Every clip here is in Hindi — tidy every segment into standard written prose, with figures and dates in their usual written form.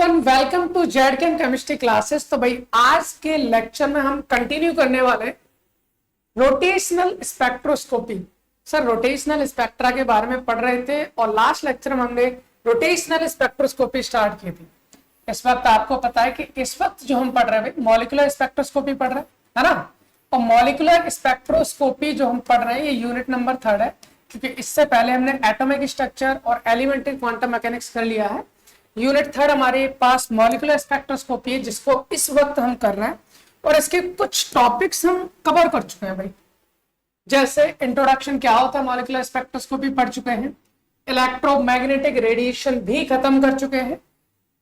Everyone, welcome to Zchem chemistry classes. तो भाई आज के लेक्चर में हम कंटिन्यू करने वाले rotational spectroscopy. Sir rotational spectra के बारे में पढ़ रहे थे और लास्ट लेक्चर में हमने रोटेशनल स्पेक्ट्रोस्कोपी स्टार्ट की थी। इस वक्त आपको पता है कि इस वक्त जो हम पढ़ रहे हैं मॉलिक्यूलर स्पेक्ट्रोस्कोपी पढ़ रहे हैं, है ना। और मॉलिक्यूलर स्पेक्ट्रोस्कोपी जो हम पढ़ रहे हैं ये यूनिट नंबर 3 है, क्योंकि इससे पहले हमने एटॉमिक स्ट्रक्चर और एलिमेंट्री क्वांटम मैकेनिक्स कर लिया है। यूनिट 3 हमारे पास मॉलिक्यूलर स्पेक्ट्रोस्कोपी है, जिसको इस वक्त हम कर रहे हैं और इसके कुछ टॉपिक्स हम कवर कर चुके हैं भाई। जैसे इंट्रोडक्शन क्या होता है, मॉलिक्यूलर स्पेक्ट्रोस्कोपी पढ़ चुके हैं, इलेक्ट्रोमैग्नेटिक रेडिएशन भी खत्म कर चुके हैं,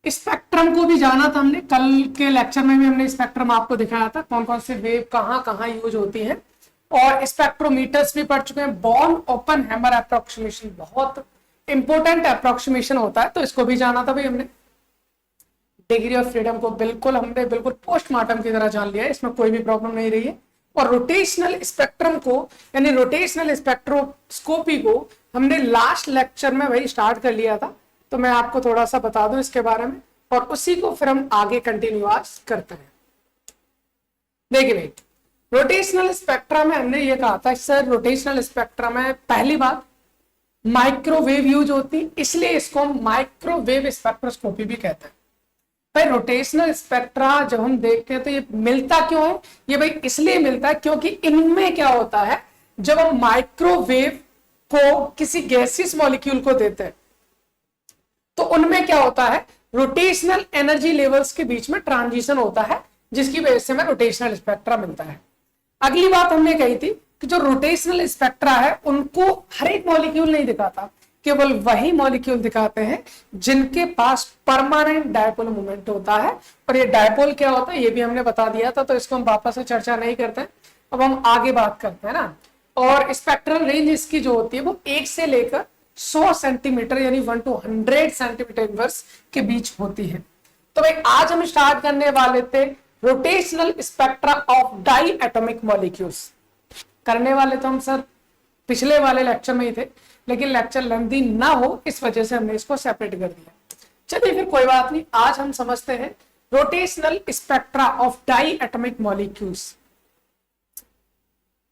स्पेक्ट्रम को भी जाना था हमने। कल के लेक्चर में भी हमने स्पेक्ट्रम आपको दिखाया था, कौन कौन से वेव कहाँ कहाँ यूज होती है, और स्पेक्ट्रोमीटर्स भी पढ़ चुके हैं। बॉर्न ओपेनहाइमर अप्रोक्सीमेशन बहुत इंपॉर्टेंट अप्रोक्सीमेशन होता है, तो इसको भी जाना था भाई हमने। डिग्री ऑफ फ्रीडम को हमने बिल्कुल पोस्टमार्टम की तरह जान लिया है, इसमें कोई भी प्रॉब्लम नहीं रही है। और रोटेशनल स्पेक्ट्रम को यानी रोटेशनल स्पेक्ट्रोस्कोपी को हमने लास्ट लेक्चर में वही स्टार्ट कर लिया था, तो मैं आपको थोड़ा सा बता दूं इसके बारे में और उसी को फिर हम आगे कंटिन्यू करते हैं। देखिए भाई, रोटेशनल स्पेक्ट्रा में हमने ये कहा था सर, रोटेशनल स्पेक्ट्रा में पहली बात माइक्रोवेव यूज होती, इसलिए इसको हम माइक्रोवेव स्पेक्ट्रोस्कोपी भी कहते हैं। भाई रोटेशनल स्पेक्ट्रा जब हम देखते हैं तो ये मिलता क्यों है, ये भाई इसलिए मिलता है क्योंकि इनमें क्या होता है, जब हम माइक्रोवेव को किसी गैसियस मॉलिक्यूल को देते हैं तो उनमें क्या होता है, रोटेशनल एनर्जी लेवल्स के बीच में ट्रांजिशन होता है, जिसकी वजह से हमें रोटेशनल स्पेक्ट्रा मिलता है। अगली बात हमने कही थी कि जो रोटेशनल स्पेक्ट्रा है उनको हर एक मॉलिक्यूल नहीं दिखाता, केवल वही मॉलिक्यूल दिखाते हैं जिनके पास परमानेंट डायपोल मोमेंट होता है। और ये डायपोल क्या होता है ये भी हमने बता दिया था, तो इसको हम वापस से चर्चा नहीं करते, अब हम आगे बात करते हैं ना। और स्पेक्ट्रल रेंज इसकी जो होती है वो 1 से लेकर 100 सेंटीमीटर यानी 1 to 100 सेंटीमीटर इनवर्स के बीच होती है। तो भाई आज हम स्टार्ट करने वाले थे rotational spectra of diatomic molecules. करने वाले तो हम सर पिछले वाले लेक्चर में ही थे, लेकिन लेक्चर लेंथी ना हो इस वजह से हमने इसको सेपरेट कर दिया। चलिए फिर कोई बात नहीं, आज हम समझते हैं rotational spectra of diatomic molecules.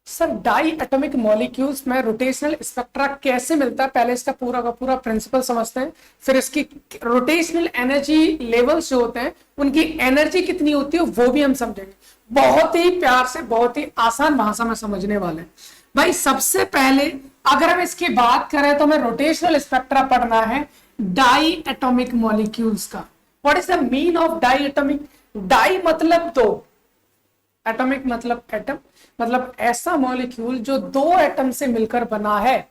Sir diatomic molecules में रोटेशनल स्पेक्ट्रा कैसे मिलता है, पहले इसका पूरा का पूरा प्रिंसिपल समझते हैं, फिर इसकी रोटेशनल एनर्जी लेवल्स जो होते हैं उनकी एनर्जी कितनी होती है वो भी हम समझेंगे। बहुत ही प्यार से, बहुत ही आसान भाषा में समझने वाले हैं भाई। सबसे पहले अगर हम इसकी बात करें तो हमें रोटेशनल स्पेक्ट्रा पढ़ना है डाई एटॉमिक मॉलिक्यूल्स का। What is the mean of diatomic? Di मतलब दो, एटॉमिक मतलब एटम, मतलब ऐसा मॉलिक्यूल जो 2 एटम से मिलकर बना है,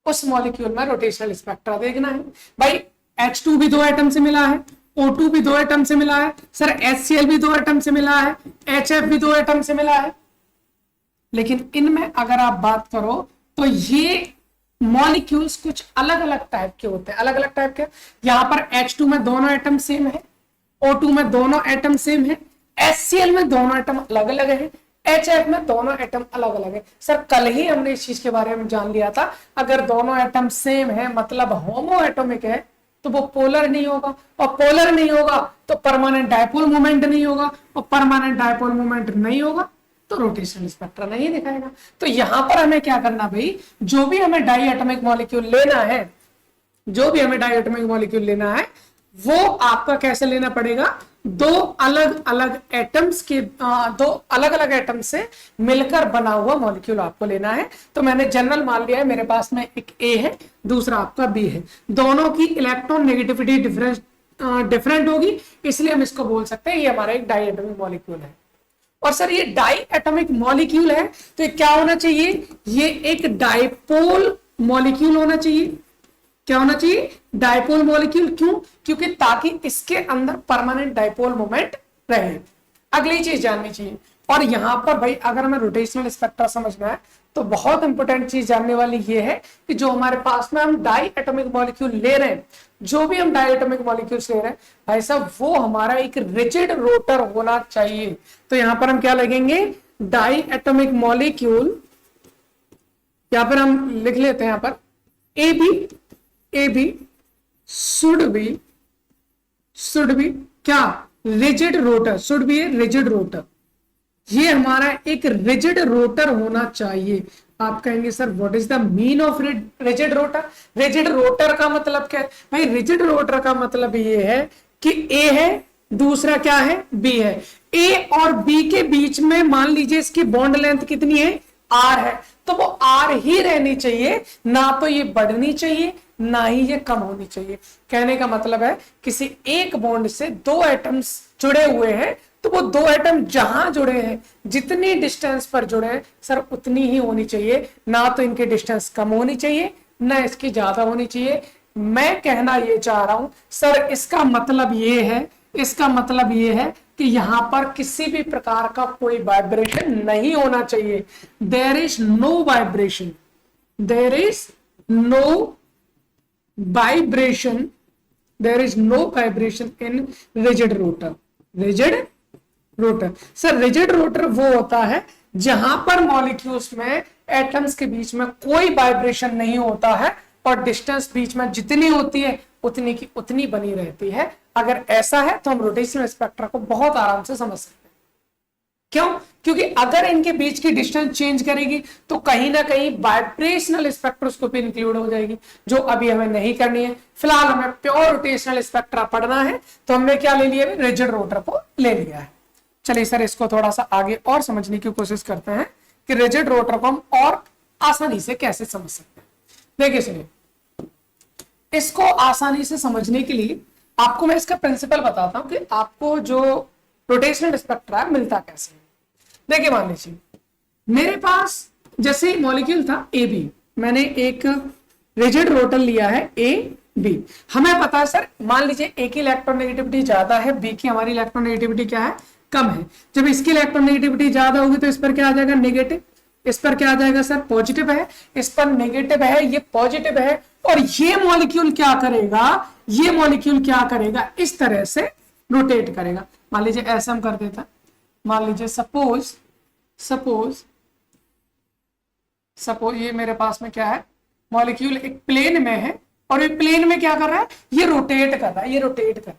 उस मॉलिक्यूल में रोटेशनल स्पेक्ट्रा देखना है। भाई H2 भी 2 एटम से मिला है, O2 भी 2 एटम से मिला है, सर HCl भी 2 एटम से मिला है, HF भी 2 एटम से मिला है। लेकिन इनमें अगर आप बात करो तो ये मॉलिक्यूल्स कुछ अलग अलग टाइप के होते हैं। अलग अलग टाइप के, यहां पर H2 में दोनों एटम सेम है, O2 में दोनों एटम सेम है, HCl में दोनों एटम अलग अलग है, HF में दोनों एटम अलग अलग है। सर कल ही हमने इस चीज के बारे में जान लिया था, अगर दोनों एटम सेम है मतलब होमो एटॉमिक है तो वो पोलर नहीं होगा, और पोलर नहीं होगा तो परमानेंट डायपोल मोमेंट नहीं होगा, और परमानेंट डायपोल मोमेंट नहीं होगा तो रोटेशनल स्पेक्ट्रा नहीं दिखाएगा। तो यहां पर हमें क्या करना भाई, जो भी हमें डाई एटॉमिक मॉलिक्यूल लेना है, जो भी हमें डाई एटॉमिक मॉलिक्यूल लेना है वो आपका कैसे लेना पड़ेगा, 2 अलग अलग एटम्स के 2 अलग अलग एटम से मिलकर बना हुआ मॉलिक्यूल आपको लेना है। तो मैंने जनरल मान लिया है, मेरे पास में एक A है, दूसरा आपका B है, दोनों की इलेक्ट्रॉन नेगेटिविटी डिफरेंट होगी, इसलिए हम इसको बोल सकते हैं ये हमारा एक डाई एटॉमिक मॉलिक्यूल है। और सर ये डाई एटॉमिक मॉलिक्यूल है तो ये क्या होना चाहिए, ये एक डायपोल मॉलिक्यूल होना चाहिए। क्या होना चाहिए, डायपोल मॉलिक्यूल। क्यों? क्योंकि ताकि इसके अंदर परमानेंट डायपोल मोमेंट रहे। अगली चीज जाननी चाहिए, और यहां पर भाई अगर हमें रोटेशनल स्पेक्ट्रा समझना है तो बहुत इंपॉर्टेंट चीज जानने वाली ये है कि जो हमारे पास में हम डाई एटॉमिक मॉलिक्यूल ले रहे हैं, जो भी हम डाई एटॉमिक मॉलिक्यूल्स ले रहे हैं भाई साहब, वो हमारा एक रिजिड रोटर होना चाहिए। तो यहां पर हम क्या लगेंगे, डाई एटॉमिक मॉलिक्यूल, यहां पर हम लिख लेते हैं, यहां पर AB should be should be क्या, rigid rotor, should be a rigid rotor. ये हमारा एक रिजिड रोटर होना चाहिए। आप कहेंगे sir what is the mean of rigid rotor? Rigid rotor का मतलब क्या है भाई? रिजिड रोटर का मतलब ये है कि ए है, दूसरा क्या है, बी है। ए और बी के बीच में मान लीजिए इसकी बॉन्ड लेंथ कितनी है, आर है, तो वो आर ही रहनी चाहिए, ना तो ये बढ़नी चाहिए ना ही ये कम होनी चाहिए। कहने का मतलब है किसी एक बॉन्ड से दो एटम्स जुड़े हुए हैं, तो वो दो एटम जहां जुड़े हैं, जितनी डिस्टेंस पर जुड़े हैं सर उतनी ही होनी चाहिए, ना तो इनकी डिस्टेंस कम होनी चाहिए ना इसकी ज्यादा होनी चाहिए। मैं कहना ये चाह रहा हूं सर, इसका मतलब ये है, इसका मतलब ये है कि यहां पर किसी भी प्रकार का कोई वाइब्रेशन नहीं होना चाहिए। There is no vibration, there is no vibration, there is no vibration in rigid rotor. Rigid rotor sir, rigid rotor वो होता है जहां पर मॉलिक्यूल्स में एटम्स के बीच में कोई वाइब्रेशन नहीं होता है और डिस्टेंस बीच में जितनी होती है उतनी की उतनी बनी रहती है। अगर ऐसा है तो हम रोटेशनल स्पेक्ट्रा को बहुत आराम से समझ सकते हैं। क्यों? क्योंकि अगर इनके बीच की डिस्टेंस चेंज करेगी तो कहीं ना कहीं वाइब्रेशनल स्पेक्ट्रोस्कोपी इंक्लूड हो जाएगी, जो अभी हमें नहीं करनी है। फिलहाल हमें प्योर रोटेशनल स्पेक्ट्रा पढ़ना है, तो हमने क्या ले लिया, रिजिड रोटर को ले लिया है। चलिए सर, इसको थोड़ा सा आगे और समझने की कोशिश करते हैं कि रिजिड रोटर को हम और आसानी से कैसे समझ सकते हैं। देखिए सुनिए, इसको आसानी से समझने के लिए आपको मैं इसका प्रिंसिपल बताता हूं कि आपको जो रोटेशनल स्पेक्ट्रा मिलता कैसे है। देखिए मान लीजिए मेरे पास जैसे मॉलिक्यूल था ए बी, मैंने एक रिजिड रोटर लिया है ए बी। हमें पता है सर, मान लीजिए ए की इलेक्ट्रोनेगेटिविटी ज्यादा है, बी की हमारी इलेक्ट्रोनेगेटिविटी क्या है, कम है। जब इसकी इलेक्ट्रोनेगेटिविटी ज्यादा होगी तो इस पर क्या आ जाएगा, नेगेटिव। इस पर क्या आ जाएगा सर, पॉजिटिव है। इस पर नेगेटिव है, ये पॉजिटिव है। और ये मॉलिक्यूल क्या करेगा, ये मॉलिक्यूल क्या करेगा, इस तरह से रोटेट करेगा। मान लीजिए ऐसा हम कर देता, मान लीजिए सपोज ये मेरे पास में क्या है, मॉलिक्यूल एक प्लेन में है और ये प्लेन में क्या कर रहा है, ये रोटेट कर रहा है, ये रोटेट कर रहा है।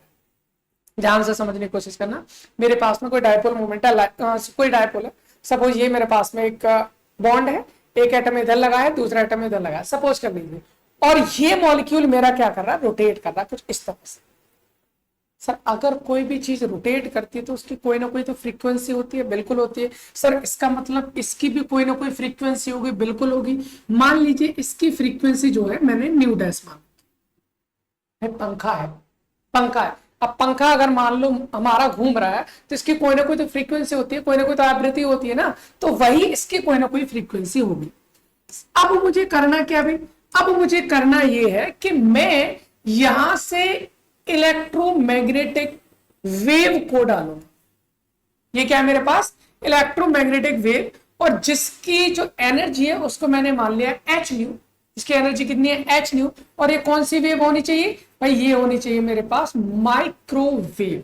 ध्यान से समझने की कोशिश करना। मेरे पास में कोई डायपोल मोमेंट है, कोई डायपोल है। सपोज ये मेरे पास में एक बॉन्ड है, एक एटम इधर लगा है, दूसरा एटम इधर लगा है, सपोज कर लीजिए। और ये मॉलिक्यूल मेरा क्या कर रहा है, रोटेट कर रहा है कुछ इस तरह से। सर अगर कोई भी चीज रोटेट करती है तो उसकी कोई ना कोई तो फ्रीक्वेंसी होती है, बिल्कुल होती है। सर इसका मतलब इसकी भी कोई ना कोई फ्रीक्वेंसी होगी, बिल्कुल होगी। मान लीजिए इसकी फ्रीक्वेंसी जो है मैंने न्यू डैश मान, पंखा है, पंखा है। अब पंखा अगर मान लो हमारा घूम रहा है तो इसकी कोई ना कोई तो फ्रीक्वेंसी होती है, कोई ना कोई तो आवृत्ति होती है ना, तो वही इसकी कोई ना कोई फ्रीक्वेंसी होगी। अब मुझे करना क्या भाई, अब मुझे करना यह है कि मैं यहां से इलेक्ट्रोमैग्नेटिक वेव को डालूंगा। ये क्या है मेरे पास, इलेक्ट्रोमैग्नेटिक वेव, और जिसकी जो एनर्जी है उसको मैंने मान लिया एच न्यू। इसकी एनर्जी कितनी है, एच न्यू। और ये कौन सी वेव होनी चाहिए भाई, ये होनी चाहिए मेरे पास माइक्रोवेव।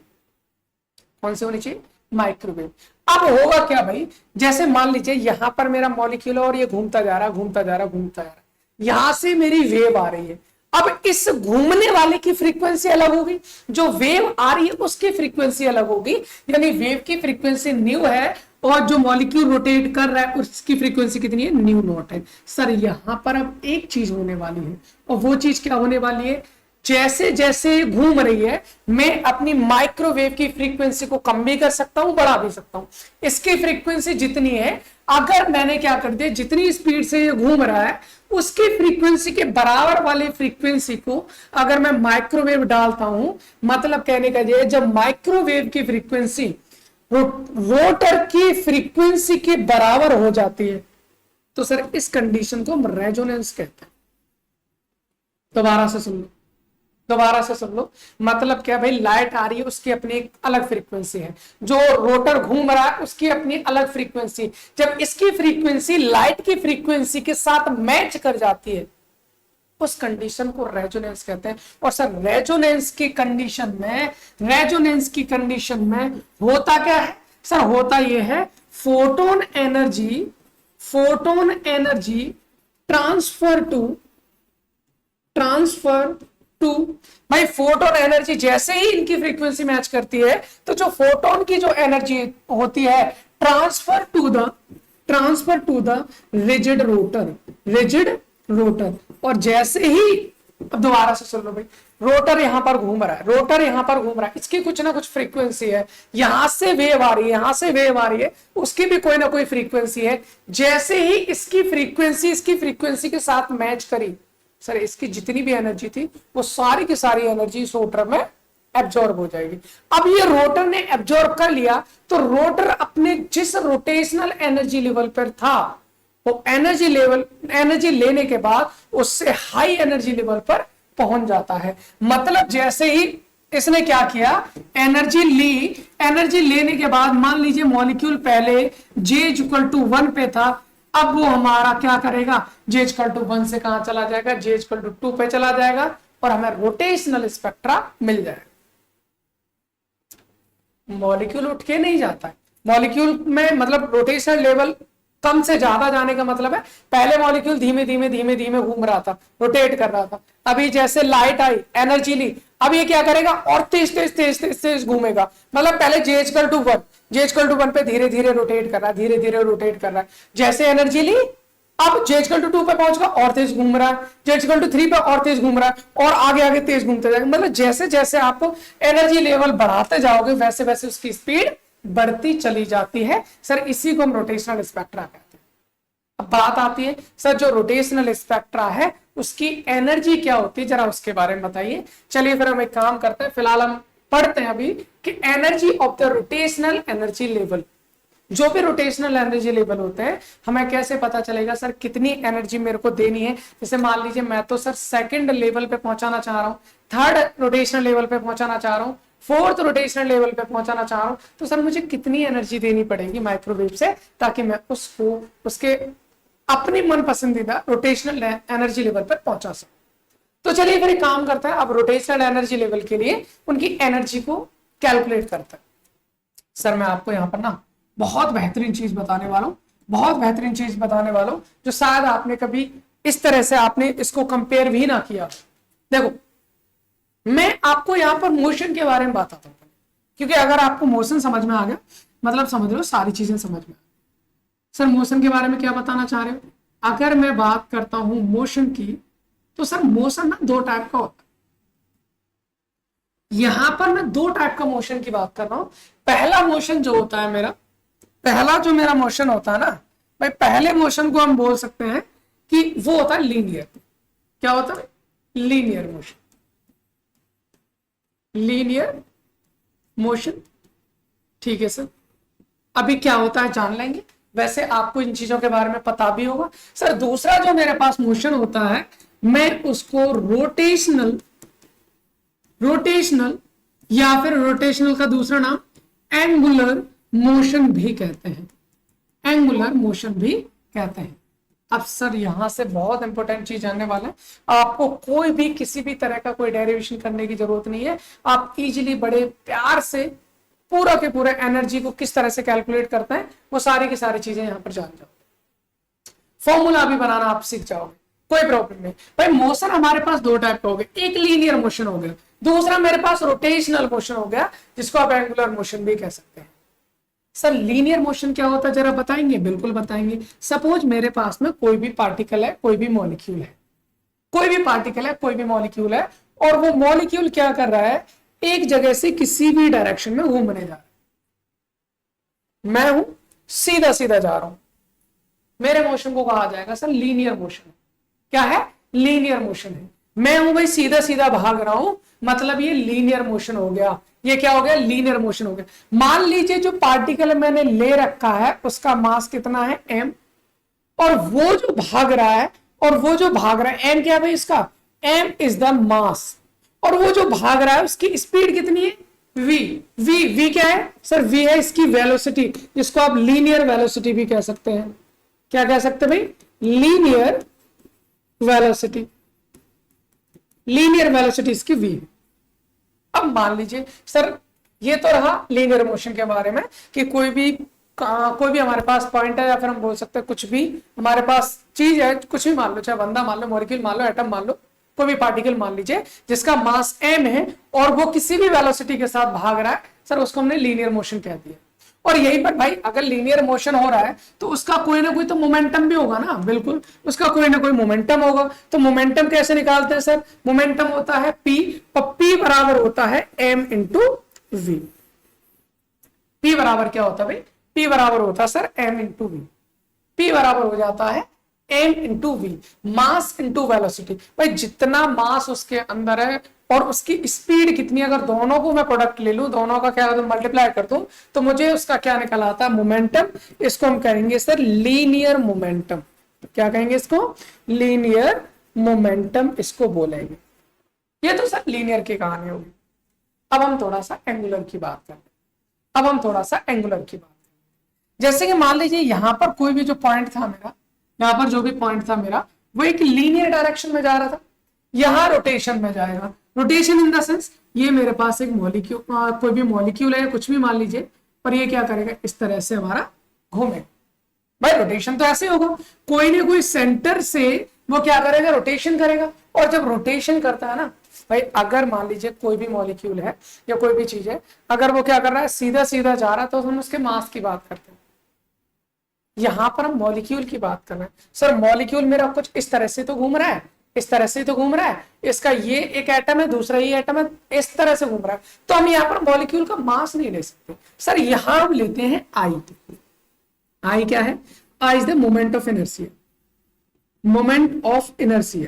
कौन सी होनी चाहिए, माइक्रोवेव। अब होगा क्या भाई, जैसे मान लीजिए यहां पर मेरा मॉलिक्यूल और ये घूमता जा रहा, घूमता जा रहा, घूमता जा रहा, यहां से मेरी वेव आ रही है। अब इस घूमने वाले की फ्रीक्वेंसी अलग होगी, जो वेव आ रही है उसकी फ्रीक्वेंसी अलग होगी। यानी वेव की फ्रीक्वेंसी न्यू है और जो मॉलिक्यूल रोटेट कर रहा है उसकी फ्रीक्वेंसी कितनी है, न्यू नॉट है। सर यहां पर अब एक चीज होने वाली है, और वो चीज क्या होने वाली है, जैसे जैसे घूम रही है मैं अपनी माइक्रोवेव की फ्रीक्वेंसी को कम भी कर सकता हूं, बढ़ा भी सकता हूं। इसकी फ्रीक्वेंसी जितनी है, अगर मैंने क्या कर दिया, जितनी स्पीड से ये घूम रहा है उसकी फ्रीक्वेंसी के बराबर वाली फ्रीक्वेंसी को अगर मैं माइक्रोवेव डालता हूं, मतलब कहने का ये, जब माइक्रोवेव की फ्रीक्वेंसी रोटर की फ्रीक्वेंसी के बराबर हो जाती है तो सर इस कंडीशन को हम रेजोनेंस कहते हैं। दोबारा से सुन लो, दोबारा से सुन लो। मतलब क्या भाई, लाइट आ रही है उसकी अपनी एक अलग फ्रीक्वेंसी है, जो रोटर घूम रहा है उसकी अपनी अलग फ्रीक्वेंसी। जब इसकी फ्रीक्वेंसी लाइट की फ्रीक्वेंसी के साथ मैच कर जाती है उस कंडीशन को रेजोनेंस कहते हैं। और सर रेजोनेंस की कंडीशन में, रेजोनेंस की कंडीशन में होता क्या है सर, होता यह है photon energy, photon energy transfer 2। भाई फोटोन एनर्जी जैसे ही इनकी फ्रीक्वेंसी मैच करती है तो जो फोटोन की जो एनर्जी होती है transfer to the rigid rotor. और जैसे ही, अब दोबारा से सुन लो भाई, रोटर यहां पर घूम रहा है, इसकी कुछ ना कुछ फ्रीक्वेंसी है, यहां से वेव आ रही है, उसकी भी कोई ना कोई फ्रीक्वेंसी है। जैसे ही इसकी फ्रीक्वेंसी के साथ मैच करी, सर इसकी जितनी भी एनर्जी थी वो सारी की सारी एनर्जी इस रोटर में एब्जॉर्ब हो जाएगी। अब ये रोटर ने एब्जॉर्ब कर लिया तो रोटर अपने जिस रोटेशनल एनर्जी लेवल पर था वो एनर्जी लेने के बाद उससे हाई एनर्जी लेवल पर पहुंच जाता है। मतलब जैसे ही इसने क्या किया, एनर्जी लेने के बाद मान लीजिए मॉलिक्यूल पहले J=1 पे था, अब वो हमारा क्या करेगा, J=1 से कहां चला जाएगा, J=2 पे चला जाएगा और हमें रोटेशनल स्पेक्ट्रा मिल जाएगा। मॉलिक्यूल उठ के नहीं जाता है, मॉलिक्यूल में मतलब रोटेशनल लेवल कम से ज्यादा जाने का मतलब है पहले मॉलिक्यूल धीमे धीमे घूम रहा था, रोटेट कर रहा था। अभी जैसे लाइट आई, एनर्जी ली, अब ये क्या करेगा और तेज घूमेगा। मतलब पहले J=1 पे धीरे धीरे रोटेट कर रहा है, जैसे एनर्जी ली अब J=2 पे पहुंच गया और तेज घूम रहा है, J=3 पे और तेज घूम रहा है और आगे तेज घूमते जाएगा। मतलब जैसे जैसे आप एनर्जी लेवल बढ़ाते जाओगे वैसे वैसे उसकी स्पीड बढ़ती चली जाती है। सर इसी को हम रोटेशनल स्पेक्ट्रा कहते हैं। अब बात आती है सर जो रोटेशनल स्पेक्ट्रा है उसकी एनर्जी क्या होती है, जरा उसके बारे में बताइए। चलिए फिर हम एक काम करते हैं, फिलहाल हम पढ़ते हैं अभी कि energy of the rotational energy level. जो भी रोटेशनल एनर्जी लेवल होते हैं हमें कैसे पता चलेगा सर कितनी एनर्जी मेरे को देनी है। जैसे मान लीजिए मैं तो सर सेकंड लेवल पे पहुंचाना चाह रहा हूं, थर्ड रोटेशनल लेवल पे पहुंचाना चाह रहा हूं, फोर्थ रोटेशनल लेवल पे पहुंचाना चाह रहा हूं, तो सर मुझे कितनी एनर्जी देनी पड़ेगी माइक्रोवेव से ताकि मैं उसको उसके अपनी मन पसंदीदा रोटेशनल एनर्जी लेवल पर पहुंचा सकूं। तो चलिए फिर काम करता है, अब रोटेशनल एनर्जी लेवल के लिए उनकी एनर्जी को कैलकुलेट करता है। सर मैं आपको यहाँ पर ना बहुत बेहतरीन चीज बताने वाला हूं, जो शायद आपने कभी इस तरह से आपने इसको कंपेयर भी ना किया। देखो मैं आपको यहां पर मोशन के बारे में बताता हूं, क्योंकि अगर आपको मोशन समझ में आ गया मतलब समझ लो सारी चीजें समझ में। सर मोशन के बारे में क्या बताना चाह रहे हो, अगर मैं बात करता हूं मोशन की तो सर मोशन ना दो टाइप का होता है। यहां पर मैं दो टाइप का मोशन की बात कर रहा हूं। पहला मोशन जो होता है मेरा मोशन होता है ना भाई, पहले मोशन को हम बोल सकते हैं कि वो होता है लीनियर। क्या होता है, लीनियर मोशन। ठीक है सर, अभी क्या होता है जान लेंगे, वैसे आपको इन चीजों के बारे में पता भी होगा। सर दूसरा जो मेरे पास मोशन होता है मैं उसको रोटेशनल या फिर रोटेशनल का दूसरा नाम एंगुलर मोशन भी कहते हैं। अब सर यहां से बहुत इंपॉर्टेंट चीज जानने वाला है, आपको कोई भी किसी भी तरह का कोई डेरिवेशन करने की जरूरत नहीं है। आप इजीली बड़े प्यार से पूरा के पूरा एनर्जी को किस तरह से कैलकुलेट करते हैं वो सारी की सारी चीजें यहां पर जान जाओ, फॉर्मूला भी बनाना आप सीख जाओगे, कोई प्रॉब्लम नहीं। भाई मोशन हमारे पास दो टाइप का हो गया, एक लीनियर मोशन हो गया, दूसरा मेरे पास रोटेशनल मोशन हो गया जिसको आप एंगुलर मोशन भी कह सकते हैं। सर लीनियर मोशन क्या होता है जरा बताएंगे? बिल्कुल बताएंगे। सपोज मेरे पास में कोई भी पार्टिकल है, कोई भी मॉलिक्यूल है और वो मॉलिक्यूल क्या कर रहा है, एक जगह से किसी भी डायरेक्शन में घूमने जा रहा है। मैं हूं सीधा जा रहा हूं, मेरे मोशन को कहा जाएगा सर लीनियर मोशन। क्या है, लीनियर मोशन है। मैं हूं भाई सीधा भाग रहा हूं, मतलब ये लीनियर मोशन हो गया। ये क्या हो गया, लीनियर मोशन हो गया। मान लीजिए जो पार्टिकल मैंने ले रखा है उसका मास कितना है m, और वो जो भाग रहा है m क्या है भाई, इसका m इज द मास, और वो जो भाग रहा है उसकी स्पीड कितनी है, v क्या है सर, v है इसकी वेलोसिटी, जिसको आप लीनियर वेलोसिटी भी कह सकते हैं। क्या कह सकते हैं भाई, लीनियर वेलोसिटी इसकी v। अब मान लीजिए सर ये तो रहा लीनियर मोशन के बारे में कि कोई भी हमारे पास पॉइंट है, या फिर हम बोल सकते हैं कुछ भी हमारे पास चीज है, कुछ भी मान लो, चाहे बंदा मान लो, मॉलिक्यूल मान लो, एटम मान लो, कोई भी पार्टिकल मान लीजिए जिसका मास m है और वो किसी भी वेलोसिटी के साथ भाग रहा है, सर उसको हमने लीनियर मोशन कह दिया। और यहीं पर भाई अगर लीनियर मोशन हो रहा है तो उसका कोई ना कोई तो मोमेंटम भी होगा ना, बिल्कुल उसका कोई ना कोई मोमेंटम होगा। तो मोमेंटम कैसे निकालते हैं सर? मोमेंटम होता है p, और p बराबर होता है m इंटू v। p बराबर क्या होता है भाई? p बराबर होता है sir m into v। p बराबर हो जाता है m into V, mass into velocity. भाई जितना मास उसके अंदर है और उसकी स्पीड कितनी, अगर दोनों को मैं प्रोडक्ट ले लूं, दोनों का क्या मल्टीप्लाई कर दूं, तो मुझे उसका क्या निकल आता है? मोमेंटम। इसको हम कहेंगे सर लीनियर मोमेंटम। क्या कहेंगे इसको? लीनियर मोमेंटम इसको बोलेंगे। ये तो सर लीनियर की कहानी होगी। अब हम थोड़ा सा एंगुलर की बात करें। जैसे कि मान लीजिए यहां पर कोई भी जो पॉइंट था मेरा, यहां पर जो भी पॉइंट था मेरा, वो एक लीनियर डायरेक्शन में जा रहा था, यहां रोटेशन में जाएगा। रोटेशन इन द सेंस ये मेरे पास एक मॉलिक्यूल, कोई भी मॉलिक्यूल है, कुछ भी मान लीजिए, पर ये क्या करेगा? इस तरह से हमारा घूमेगा। भाई रोटेशन तो ऐसे होगा, कोई ना कोई सेंटर से वो क्या करेगा? रोटेशन करेगा। और जब रोटेशन करता है ना भाई, अगर मान लीजिए कोई भी मॉलिक्यूल है या कोई भी चीज है, अगर वो क्या कर रहा है? सीधा सीधा जा रहा है, तो हम उसके मास की बात करते हैं। यहां पर हम मॉलिक्यूल की बात कर रहे हैं। सर मॉलिक्यूल मेरा कुछ इस तरह से तो घूम रहा है, इस तरह से तो घूम रहा है, इसका ये एक एटम है, दूसरा ये एटम है, इस तरह से घूम रहा है, तो हम यहाँ पर मॉलिक्यूल का मास नहीं ले सकते। सर यहां हम लेते हैं आई। आई क्या है? I is the moment of inertia. Moment of inertia,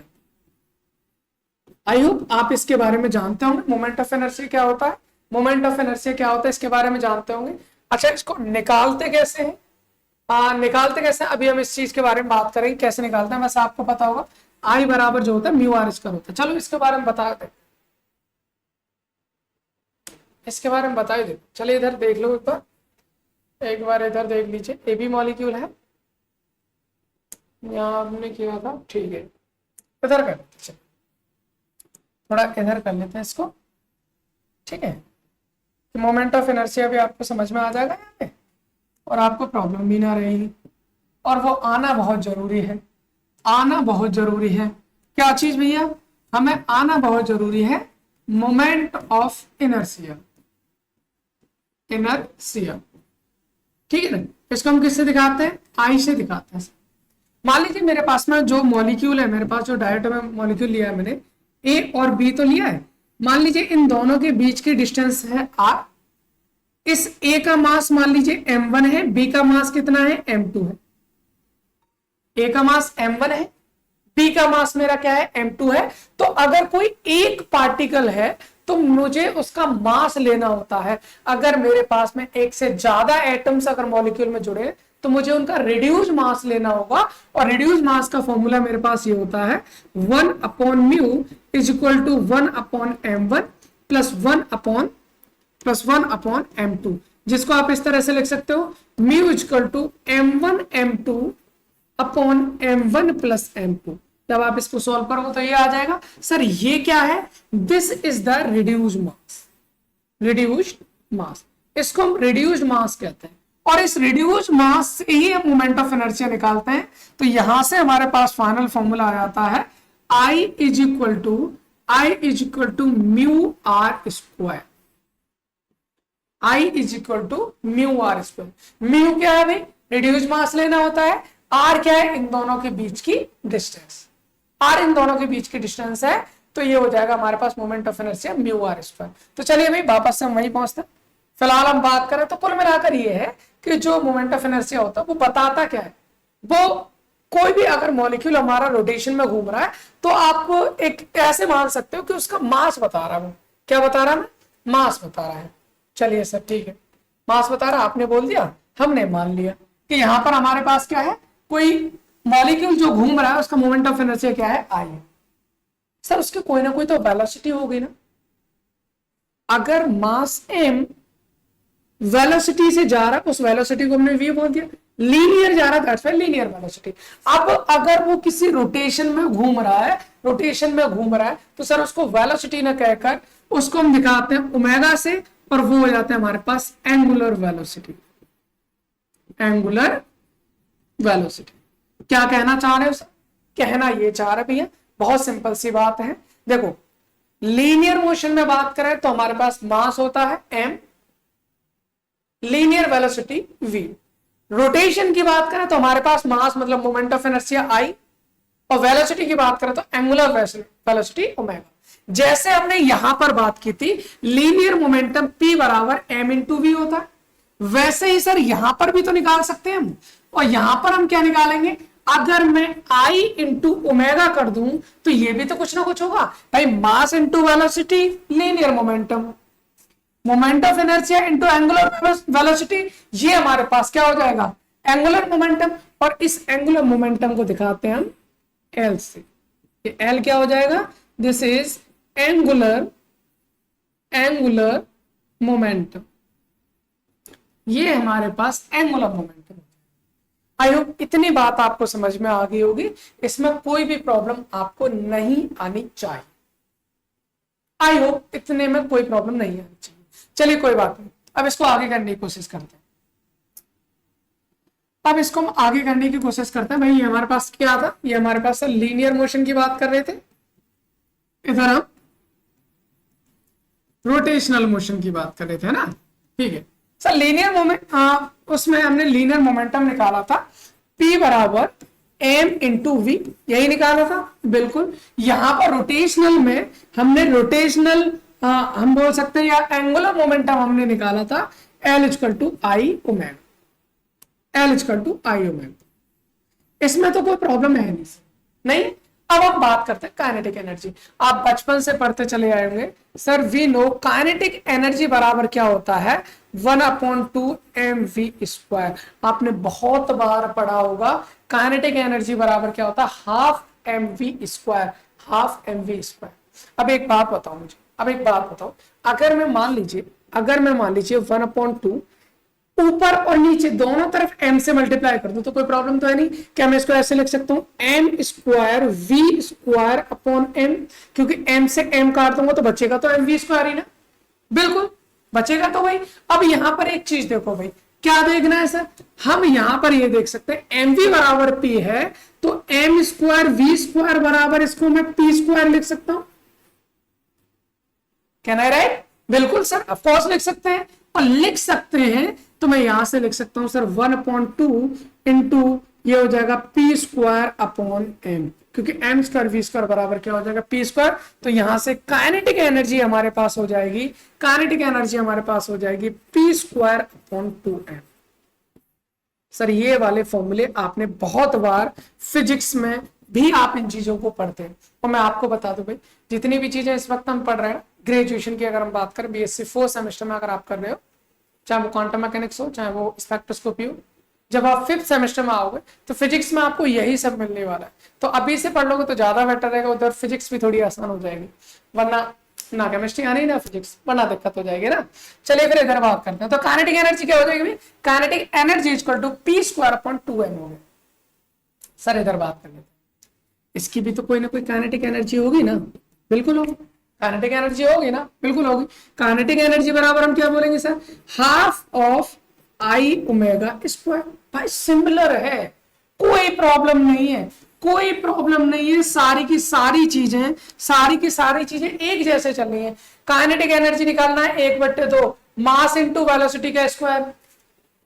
I hope आप इसके बारे में जानते होंगे। मोमेंट ऑफ इनर्शिया क्या होता है? मोमेंट ऑफ इनर्शिया क्या होता है इसके बारे में जानते होंगे। अच्छा, इसको निकालते कैसे हैं? निकालते कैसे? अभी हम इस चीज के बारे में बात करेंगे, कैसे निकालते हैं। वैसे आपको पता होगा आई बराबर जो होता है म्यू आर स्क्वायर होता है। चलो इसके बारे में बता दे, इसके बारे में बता ही दे। चलिए इधर देख लो एक बार इधर देख लीजिए। ए बी मॉलिक्यूल है, यहाँ हमने किया था, ठीक है। इधर कर लेते, थोड़ा इधर कर लेते हैं इसको, ठीक है। मोमेंट ऑफ इनर्शिया भी आपको समझ में आ जाएगा यहाँ पे, और आपको प्रॉब्लम भी ना रहेगी। और वो आना बहुत जरूरी है, आना बहुत जरूरी है। क्या चीज भैया? हमें आना बहुत जरूरी है, मोमेंट ऑफ इनर्शिया। इनर्शिया, ठीक है ना। इसको हम किससे दिखाते हैं? आई से दिखाते हैं। मान लीजिए मेरे पास में जो मॉलिक्यूल है, मेरे पास जो डायरेक्ट में मॉलिक्यूल लिया है मैंने, ए और बी तो लिया है। मान लीजिए इन दोनों के बीच की डिस्टेंस है आर। इस ए का मास मान लीजिए m1 है, बी का मास कितना है? m2 है। ए का मास m1 है, बी का मास मेरा क्या है? m2 है। तो अगर कोई एक पार्टिकल है तो मुझे उसका मास लेना होता है। अगर मेरे पास में एक से ज्यादा एटम्स अगर मॉलिक्यूल में जुड़े तो मुझे उनका रिड्यूस मास लेना होगा। और रिड्यूस मास का फॉर्मूला मेरे पास ये होता है 1/μ is equal to 1/m1 plus 1/m2, जिसको आप इस तरह से लिख सकते हो mu is equal to m1m2 upon m1 plus m2। जब आप इसको सॉल्व करोगे तो ये आ जाएगा। सर ये क्या है? This is the reduced mass. Reduced mass, इसको हम रिड्यूस्ड मास कहते हैं। और इस रिड्यूस्ड मास से ही हम मोमेंट ऑफ इनर्शिया निकालते हैं। तो यहां से हमारे पास फाइनल फॉर्मूला आ जाता है I is equal to mu are square. I is equal to mu are square. Mu क्या है भाई? रिड्यूस्ड मास लेना होता है। आर क्या है? इन दोनों के बीच की डिस्टेंस। आर इन दोनों के बीच की डिस्टेंस है, तो ये हो जाएगा हमारे पास moment of inertia mu are square. तो चलिए भाई वापस से हम वहीं पहुंचते हैं। फिलहाल हम बात करें तो कुल मिलाकर ये है कि जो मोमेंट ऑफ इनर्शिया होता है वो बताता क्या है? वो कोई भी अगर मॉलिक्यूल हमारा रोटेशन में घूम रहा है तो आप एक ऐसे मान सकते हो कि उसका मास बता रहा है। क्या बता रहा है? मास बता रहा है। चलिए सर ठीक है, मास बता रहा, आपने बोल दिया, हमने मान लिया कि यहां पर हमारे पास क्या है? कोई मॉलिक्यूल जो घूम रहा है उसका मोमेंट ऑफ इनर्शिया क्या है? आई। सर उसकी कोई ना कोई तो वेलोसिटी होगी ना। अगर मास m वेलोसिटी से जा रहा है, उस वेलोसिटी को हमने v बोल दिया। लीनियर जा रहा है, लीनियर वेलोसिटी। अब अगर वो किसी रोटेशन में घूम रहा है, तो सर उसको वेलोसिटी ना कहकर उसको हम दिखाते हैं ओमेगा से, और वो हो जाते हैं हमारे पास एंगुलर वेलोसिटी। एंगुलर वेलोसिटी क्या कहना चाह रहे हो सर? कहना ये चाह रहे भैया बहुत सिंपल सी बात है। देखो लीनियर मोशन में बात करें तो हमारे पास मास होता है m, linear velocity v। Rotation की बात करें तो हमारे पास मास मतलब मोमेंट ऑफ इनर्शिया I, और वेलोसिटी की बात करें तो एंगुलर वेलोसिटी ओमेगा। जैसे हमने यहां पर बात की थी लीनियर मोमेंटम p बराबर m इंटू वी होता है, वैसे ही सर यहां पर भी तो निकाल सकते हैं हम। और यहां पर हम क्या निकालेंगे, अगर मैं I इंटू ओमेगा कर दूं तो ये भी तो कुछ ना कुछ होगा भाई, मास into velocity linear momentum, moment of inertia into angular velocity, ये हमारे पास क्या हो जाएगा एंगुलर मोमेंटम। और इस एंगुलर मोमेंटम को दिखाते हैं हम L से, ये L क्या हो जाएगा, दिस इज एंगुलर मोमेंटम, ये हमारे पास एंगुलर मोमेंटम। आई होप इतनी बात आपको समझ में आ गई होगी, इसमें कोई भी प्रॉब्लम आपको नहीं आनी चाहिए। आई होप इतने में कोई प्रॉब्लम नहीं आनी चाहिए। चलिए कोई बात नहीं, अब इसको आगे करने की कोशिश करते हैं। अब इसको हम आगे करने की कोशिश करते हैं। भाई ये हमारे पास क्या था, ये हमारे पास लीनियर मोशन की बात कर रहे थे, इधर हम रोटेशनल मोशन की बात कर रहे थे ना, ठीक है सर। लीनियर मोमेंट उसमें हमने लीनियर मोमेंटम निकाला था P बराबर m इंटू वी, यही निकाला था बिल्कुल। यहां पर रोटेशनल में हमने रोटेशनल हम बोल सकते हैं या एंगुलर मोमेंटम हमने निकाला था L equal to I omega, L equal to I omega. इसमें तो कोई प्रॉब्लम है नहीं। अब हम बात करते हैं काइनेटिक एनर्जी। आप बचपन से पढ़ते चले आएंगे sir, we know kinetic energy बराबर क्या होता है 1/2 mv²। आपने बहुत बार पढ़ा होगा काइनेटिक एनर्जी बराबर क्या होता है हाफ mv², हाफ mv²। अब एक बात बताओ मुझे, अगर मैं मान लीजिए 1/2 ऊपर और नीचे दोनों तरफ m से मल्टीप्लाई कर दूं तो कोई प्रॉब्लम तो है नहीं। क्या मैं इसको ऐसे लिख सकता हूं m² v² अपॉन m, क्योंकि m से m काट दूंगा तो बचेगा तो mv² ही ना, बिल्कुल बचेगा। तो भाई अब यहां पर एक चीज देखो भाई, क्या देखना है सर, हम यहां पर ये देख सकते हैं mv बराबर p है तो m² v² बराबर इसको मैं p² लिख सकता हूं। Can I right? बिल्कुल सर, ऑफ कोर्स लिख सकते हैं। और लिख सकते हैं तो मैं यहां से लिख सकता हूं सर 1/2 इंटू ये हो जाएगा p² अपॉन m, क्योंकि m² बराबर क्या हो जाएगा p²। तो यहां से काइनेटिक एनर्जी हमारे पास हो जाएगी, p² अपॉन 2m। सर ये वाले फॉर्मूले आपने बहुत बार फिजिक्स में भी आप इन चीजों को पढ़ते हैं। और मैं आपको बता दूं भाई, जितनी भी चीजें इस वक्त हम पढ़ रहे हैं ग्रेजुएशन की, अगर हम बात करें BSc 4 सेमेस्टर में अगर आप कर रहे हो, चाहे वो क्वांटम मैकेनिक्स हो, चाहे वो स्पेक्ट्रोस्कोपी हो, जब आप 5th सेमेस्टर में आओगे तो फिजिक्स में आपको यही सब मिलने वाला है। तो अभी से पढ़ लोगे तो ज्यादा बेटर रहेगा, उधर फिजिक्स भी थोड़ी आसान हो जाएगी, वरना ना केमिस्ट्री आनी ना फिजिक्स, वरना दिक्कत हो जाएगी ना। चलिए फिर इधर बात करते हैं। तो काइनेटिक एनर्जी क्या हो जाएगी, kinetic energy equal to p² upon 2m हो गया। सर इधर बात कर लेते हैं, इसकी भी तो कोई ना कोई काइनेटिक एनर्जी होगी ना, बिल्कुल होगी, काइनेटिक एनर्जी होगी ना, बिल्कुल होगी। काइनेटिक एनर्जी बराबर हम क्या बोलेंगे सर, हाफ ऑफ आई ओमेगा²। भाई सिमिलर है, कोई प्रॉब्लम नहीं है, सारी की सारी चीजें एक जैसे चल रही है। काइनेटिक एनर्जी निकालना है 1/2 मास इंटू वेलोसिटी का स्क्वायर,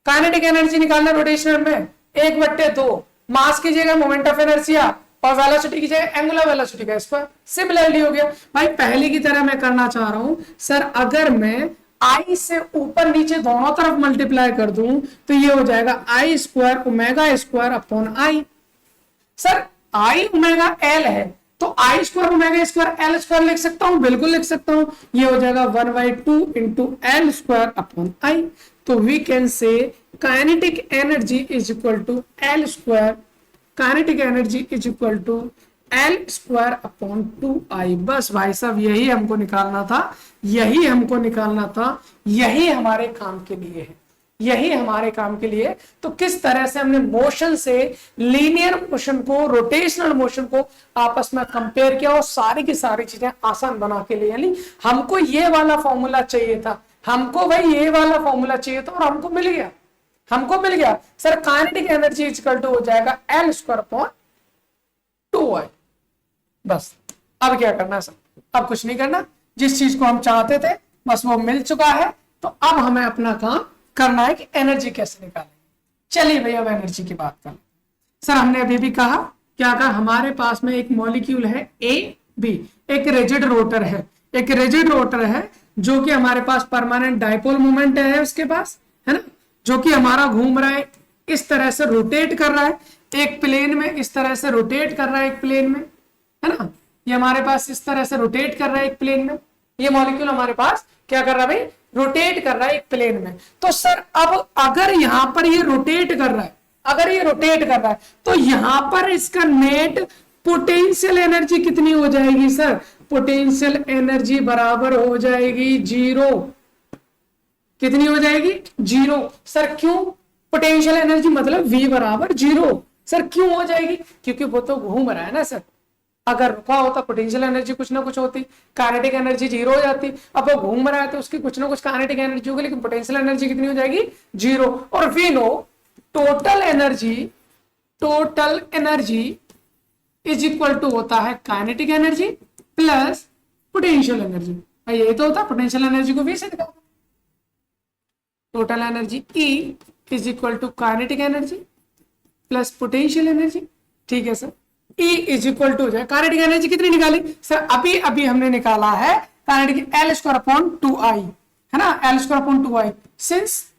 काइनेटिक एनर्जी निकालना रोटेशनल में 1/2 मास की जगह मोमेंट ऑफ इनर्शिया और वेलोसिटी की जगह एंगुलर वेलोसिटी का स्क्वायर। सिमिलरली हो गया भाई, पहले की तरह मैं करना चाह रहा हूं सर, अगर मैं I से ऊपर नीचे दोनों तरफ मल्टीप्लाई कर दूं तो ये हो जाएगा I² omega upon I। Sir I omega L है तो I² ओमेगा² L² लिख सकता हूं, बिल्कुल लिख सकता हूं। ये हो जाएगा 1/2 इंटू L² अपॉन I। तो we can say kinetic energy is equal to L², kinetic energy is equal to L² upon 2I। बस भाई साहब यही हमको निकालना था, यही हमारे काम के लिए है, तो किस तरह से हमने मोशन से लीनियर मोशन को रोटेशनल मोशन को आपस में कंपेयर किया और सारी की सारी चीजें आसान बना के लिए। यानी हमको ये वाला फॉर्मूला चाहिए था, और हमको मिल गया। Sir kinetic energy equal to हो जाएगा L² अपॉन 2I। बस अब क्या करना सर, अब कुछ नहीं करना, जिस चीज को हम चाहते थे बस वो मिल चुका है। तो अब हमें अपना काम करना है कि एनर्जी कैसे निकालेंगे। चलिए भैया अब एनर्जी की बात करें। सर हमने अभी भी कहा, क्या कहा, हमारे पास में एक मॉलिक्यूल है ए बी, एक रिजिड रोटर है, एक रिजिड रोटर है जो कि हमारे पास परमानेंट डाइपोल मोमेंट है उसके पास, है ना, जो कि हमारा घूम रहा है, इस तरह से रोटेट कर रहा है एक प्लेन में, इस तरह से रोटेट कर रहा है एक प्लेन में, है ना, ये हमारे पास इस तरह से रोटेट कर रहा है एक प्लेन में, ये मॉलिक्यूल हमारे पास क्या कर रहा है भाई, रोटेट कर रहा है एक प्लेन में। तो सर अब अगर यहां पर ये रोटेट कर रहा है, अगर ये रोटेट कर रहा है तो यहां पर इसका नेट पोटेंशियल एनर्जी कितनी हो जाएगी सर, पोटेंशियल एनर्जी बराबर हो जाएगी जीरो। कितनी हो जाएगी, जीरो। सर क्यों, पोटेंशियल एनर्जी मतलब V बराबर जीरो। सर क्यों हो जाएगी, क्योंकि वो तो घूम रहा है ना सर, अगर रुका होता पोटेंशियल एनर्जी कुछ ना कुछ होती, काइनेटिक एनर्जी जीरो हो जाती। अब वो घूम रहा है तो उसकी कुछ ना कुछ काइनेटिक एनर्जी होगी, लेकिन पोटेंशियल एनर्जी कितनी हो जाएगी, जीरो। और we know total energy is equal to होता है kinetic energy plus potential energy. यही तो होता है, पोटेंशियल एनर्जी को V से दिखाओ, total energy E is equal to kinetic energy plus potential energy. ठीक है sir, E is equal to जाए, काइनेटिक एनर्जी कितनी निकाली सर, अभी हमने निकाला है kinetic L square upon 2I, है ना, L square upon 2I। Since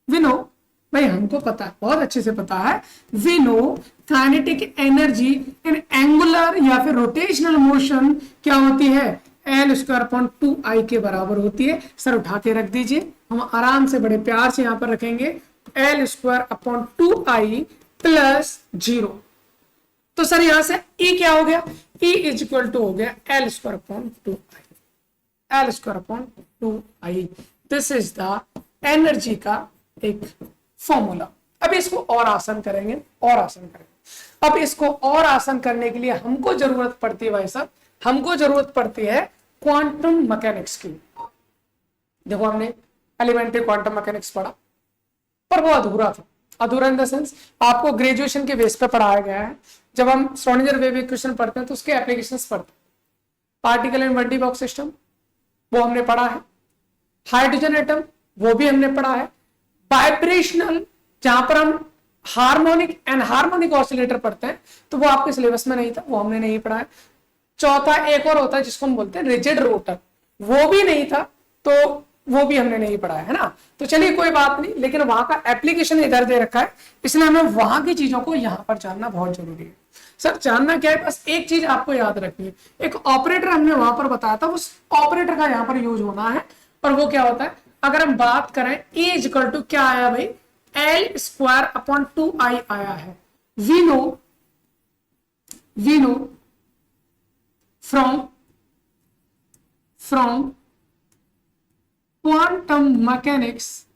we know, भाई हमको पता है, बहुत अच्छे से पता है, we know kinetic energy in angular या फिर रोटेशनल मोशन क्या होती है, L स्क्वायर अपॉन 2I के बराबर होती है। सर उठा के रख दीजिए, हम आराम से बड़े प्यार से यहां पर रखेंगे L square upon 2I plus zero. तो सर यहां से E क्या हो गया, E इज इक्वल टू हो गया L square upon 2I, L square upon 2I। This is the energy का एक फॉर्मूला। अब इसको और आसान करेंगे, और आसान करेंगे। अब इसको और आसान करने के लिए हमको जरूरत पड़ती है भाई साहब, हमको जरूरत पड़ती है क्वांटम मैकेनिक्स की। देखो हमने एलिमेंट्री क्वांटम मैकेनिक्स पढ़ा, पर वो अधूरा था, अधूरा इन द सेंस आपको ग्रेजुएशन के बेस पे पढ़ाया गया है। जब हम श्रोडिंगर वेव इक्वेशन पढ़ते हैं तो उसके एप्लीकेशंस पढ़ते हैं। Particle and multi box system वो हमने पढ़ा है, हाइड्रोजन एटम वो भी हमने पढ़ा है, वाइब्रेशनल जहां पर हम हार्मोनिक एंड हार्मोनिक ऑसिलेटर पढ़ते हैं तो वो आपके सिलेबस में नहीं था, वो हमने नहीं पढ़ा है। चौथा एक और होता है जिसको हम बोलते हैं रिजिड रोटर, वो भी नहीं था, तो वो भी हमने नहीं पढ़ा है ना। तो चलिए कोई बात नहीं, लेकिन वहां का एप्लीकेशन इधर दे रखा है, इसलिए हमें वहां की चीजों को यहां पर जानना बहुत जरूरी है। सर जानना क्या है, बस एक चीज आपको याद रखनी है, एक ऑपरेटर हमने वहां पर बताया था, उस ऑपरेटर का यहाँ पर यूज होना है। और वो क्या होता है, अगर हम बात करें E इक्वल टू क्या आया भाई, L स्क्वायर अपॉन 2I आया है। We know from quantum mechanics,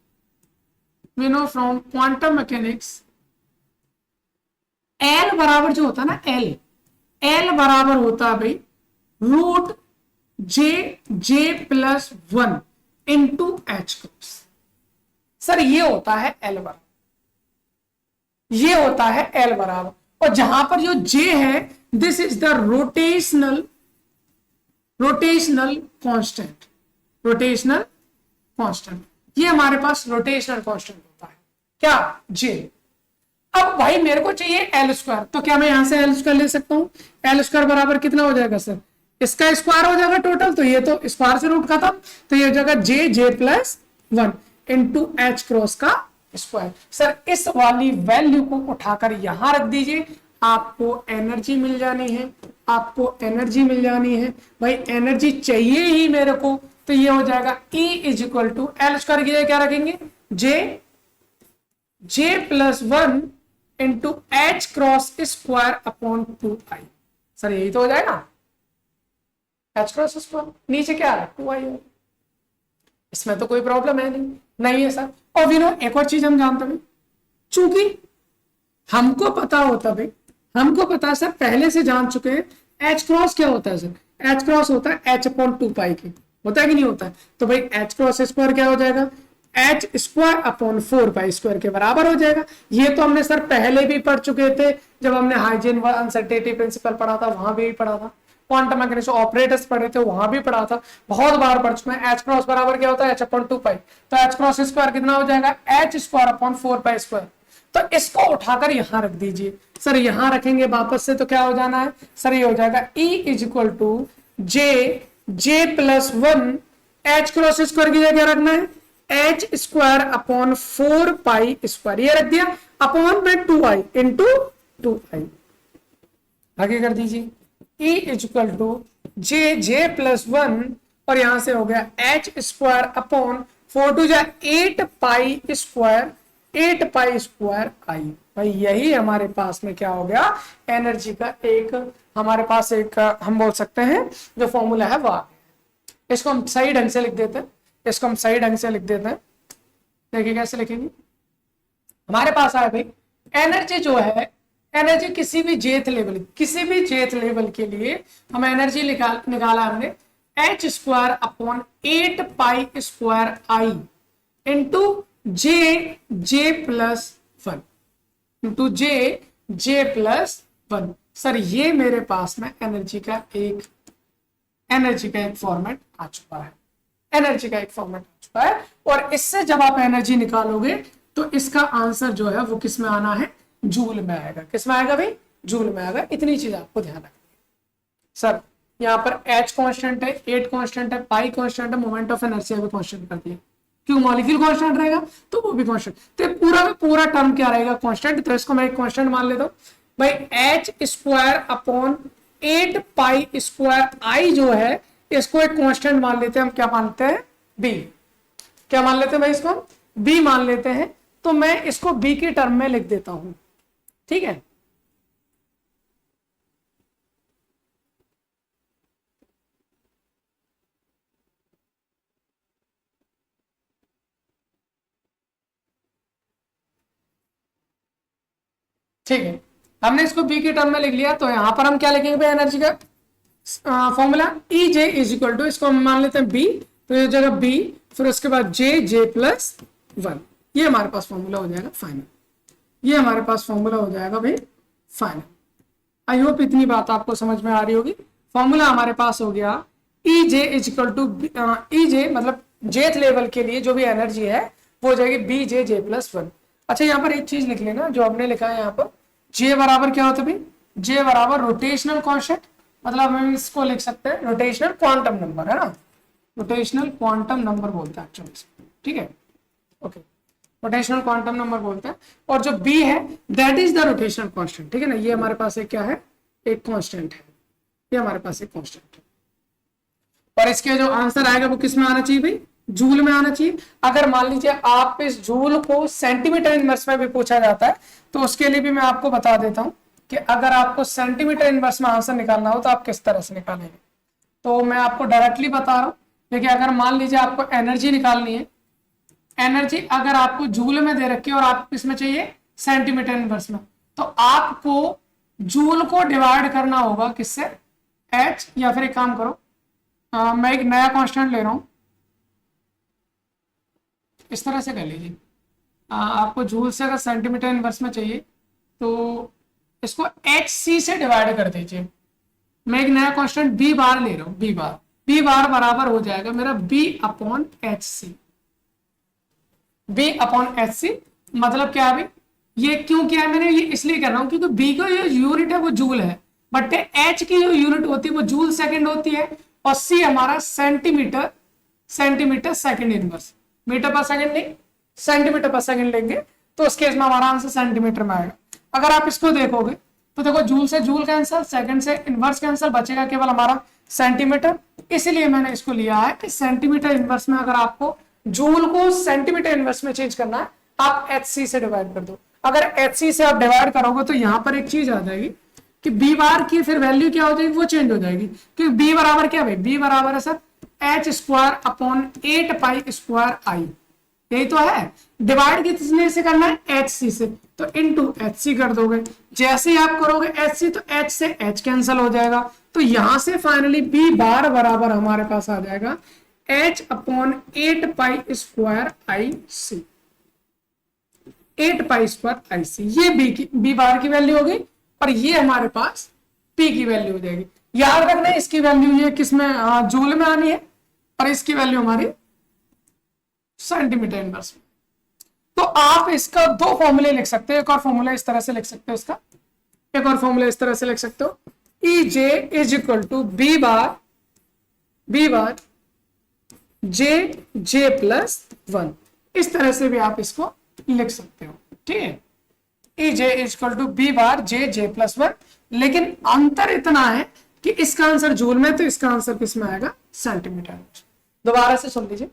we know from quantum mechanics L बराबर जो होता है ना, L बराबर होता है भाई root J plus 1 into H cross. Sir ये होता है L बराबर, ये होता है L बराबर, और जहां पर जो J है this is the rotational constant, rotational constant, ये हमारे पास रोटेशनल कांस्टेंट होता है क्या, J। अब भाई मेरे को चाहिए L स्क्वायर, तो क्या मैं यहां से L स्क्वायर ले सकता हूं, L स्क्वायर बराबर कितना हो जाएगा सर, इसका स्क्वायर हो जाएगा टोटल, तो ये तो स्क्वायर से रूट खत्म, तो ये हो जाएगा जे प्लस 1 इंटू H क्रॉस का स्क्वायर। सर इस वाली वैल्यू को उठाकर यहां रख दीजिए, आपको एनर्जी मिल जानी है, आपको एनर्जी मिल जानी है। भाई एनर्जी चाहिए ही मेरे को, तो ये हो जाएगा E is equal to L square की जगह क्या रखेंगे, J plus 1 into H cross square upon 2I। Sir यही तो हो जाएगा H क्रॉस स्क्वायर, नीचे क्या है 2I, इसमें तो कोई प्रॉब्लम है नहीं है सर। और वी नो एक और चीज हम जानते हैं, चूंकि हमको पता होता भाई, हमको पता है सर, पहले से जान चुके हैं H क्रॉस क्या होता है सर, H क्रॉस होता है H अपॉन 2 की, होता है कि नहीं होता है, तो भाई H क्रॉस स्क्वायर क्या हो जाएगा, H स्क्वायर अपॉन 4 स्क्वायर के बराबर हो जाएगा। ये तो हमने सर पहले भी पढ़ चुके थे, जब हमने हाइजीन व अनसर्टेनिटी प्रिंसिपल पढ़ा था, वहां भी पढ़ा था। क्वांटम मैकेनिक्स ऑपरेटर्स पढ़े थे, वहां भी पढ़ा था, बहुत बार पढ़ चुके हैं। एच क्रॉस बराबर क्या होता है, h/2 पाई, तो एच क्रॉस स्क्वायर कितना हो जाएगा, h²/4 पाई²। तो इसको उठाकर यहां रख दीजिए सर, यहां रखेंगे वापस से तो क्या हो जाना है सर, ये हो जाएगा E = J+1 H cross square की जगह रखना है h²/4 पाई², ये रख दिया, अपॉन में 2i इंटू 2i, आगे कर दीजिए E = J+1 और यहां से हो गया h²/4 8 पाई² भाई यही हमारे पास में क्या हो गया, एनर्जी का एक, हमारे पास एक हम बोल सकते हैं जो फॉर्मूला है वो। इसको हम सही ढंग से लिख देते हैं, इसको हम सही ढंग से लिख देते हैं। देखिए कैसे लिखेंगे, हमारे पास आया भाई एनर्जी जो है, एनर्जी किसी भी जेथ लेवल के लिए हम एनर्जी निकाला हमने h²/8 into J+1 into J+1। Sir ये मेरे पास में एनर्जी का एक फॉर्मेट आ चुका है, और इससे जब आप एनर्जी निकालोगे तो इसका आंसर जो है वो किस में आना है, जूल में आएगा। किस में आएगा भाई, जूल में आएगा। इतनी चीज आपको ध्यान रखनी है। सर यहाँ पर H कांस्टेंट है, 8 कांस्टेंट है, पाई कांस्टेंट है, मोमेंट ऑफ इनर्शिया भी कांस्टेंट कर दिया, क्यों मॉलिक्यूल कांस्टेंट रहेगा तो वो भी कांस्टेंट, तो पूरा का पूरा टर्म क्या रहेगा, कांस्टेंट। तो इसको मैं एक कांस्टेंट मान लेता हूं भाई, h²/8 पाई² जो है इसको एक कांस्टेंट मान लेते हैं हम, क्या मानते हैं, b। क्या मान लेते हैं भाई, इसको b मान लेते हैं। तो मैं इसको b की टर्म में लिख देता हूं, ठीक है। ठीक है, हमने इसको b की टर्म में लिख लिया। तो यहां पर हम क्या लिखेंगे भाई, एनर्जी का फॉर्मूला EJ = इसको हम मान लेते हैं b, तो ये जगह b, फिर उसके बाद J+1, ये हमारे पास फॉर्मूला हो जाएगा फाइनल। ये हमारे पास फॉर्मूला हो जाएगा भाई फाइनल। आई होप इतनी बात आपको समझ में आ रही होगी। फॉर्मूला हमारे पास हो गया EJ EJ मतलब जेथ लेवल के लिए जो भी एनर्जी है वो हो जाएगी BJ+1। अच्छा यहाँ पर एक चीज लिख लेना जो हमने लिखा है यहाँ पर, J बराबर क्या होता है भाई, J बराबर रोटेशनल कांस्टेंट, मतलब हम इसको लिख सकते हैं रोटेशनल क्वांटम नंबर, है ना, रोटेशनल क्वांटम नंबर बोलते हैं एक्चुअली, ठीक है, ओके, रोटेशनल क्वांटम नंबर बोलते हैं। और जो B है that is the rotational constant, ठीक है ना। ये हमारे पास एक क्या है, एक कांस्टेंट है, ये हमारे पास एक कांस्टेंट है। और इसके जो आंसर आएगा वो किस में आना चाहिए भाई, जूल में आना चाहिए। अगर मान लीजिए आप इस जूल को सेंटीमीटर इनवर्स में भी पूछा जाता है तो उसके लिए भी मैं आपको बता देता हूं कि अगर आपको सेंटीमीटर इनवर्स में आंसर निकालना हो तो आप किस तरह से निकालेंगे। तो मैं आपको डायरेक्टली बता रहा हूं, देखिए अगर मान लीजिए आपको एनर्जी निकालनी है, एनर्जी अगर आपको जूल में दे रखी है और आप किसमें चाहिए, सेंटीमीटर इनवर्स में, तो आपको जूल को डिवाइड करना होगा किससे, H, या फिर एक काम करो, मैं एक नया कांस्टेंट ले रहा हूं, इस तरह से कर लीजिए। आपको जूल से अगर सेंटीमीटर इनवर्स में चाहिए तो इसको HC से डिवाइड कर दीजिए। मैं एक नया कांस्टेंट B बार ले रहा हूं, B बार बराबर हो जाएगा मेरा B/HC। B/HC मतलब क्या है भाई, ये क्यों किया है मैंने, ये इसलिए कर रहा हूं क्योंकि B का जो यूनिट है वो जूल है, बट H की जो यूनिट होती है वो जूल सेकंड होती है, और C हमारा सेंटीमीटर सेकंड इनवर्स, मीटर पर सेकंड नहीं सेंटीमीटर पर सेकंड लेंगे तो उस केस में हमारा आंसर सेंटीमीटर में आएगा। अगर आप इसको देखोगे तो देखो जूल से जूल कैंसिल, सेकंड से इनवर्स कैंसिल, बचेगा केवल हमारा सेंटीमीटर। इसलिए मैंने इसको लिया है कि सेंटीमीटर इनवर्स में अगर आपको जूल को सेंटीमीटर इनवर्स में चेंज करना है आप HC से डिवाइड कर दो। अगर HC से आप डिवाइड करोगे तो यहाँ पर एक चीज आ जाएगी कि B बार की फिर वैल्यू क्या हो जाएगी, वो चेंज हो जाएगी, क्योंकि B बराबर क्या है, B बराबर है सर H²/8 पाई², यही तो है। डिवाइड कितने से करना है, HC से, तो इनटू HC कर दोगे। जैसे ही आप करोगे HC तो H से H कैंसिल हो जाएगा, तो यहां से फाइनली B बार बराबर हमारे पास आ जाएगा H/8 पाई²IC, 8 पाई²IC। ये B बार की वैल्यू होगी और ये हमारे पास P की वैल्यू हो जाएगी। याद रखना इसकी वैल्यू ये किसमें जूल में आनी है और इसकी वैल्यू हमारी सेंटीमीटर इनवर्स में। तो आप इसका दो फॉर्मूले लिख सकते हो, एक और फॉर्मूला इस तरह से लिख सकते हो, इसका एक और फॉर्मूला इस तरह से लिख सकते हो, E J is equal to B bar J plus 1। इस तरह से भी आप इसको लिख सकते हो, ठीक है। E J is equal to B bar J plus 1, लेकिन अंतर इतना है कि इसका आंसर जूल में, तो इसका आंसर किस में आएगा, सेंटीमीटर में। दोबारा से सुन लीजिए,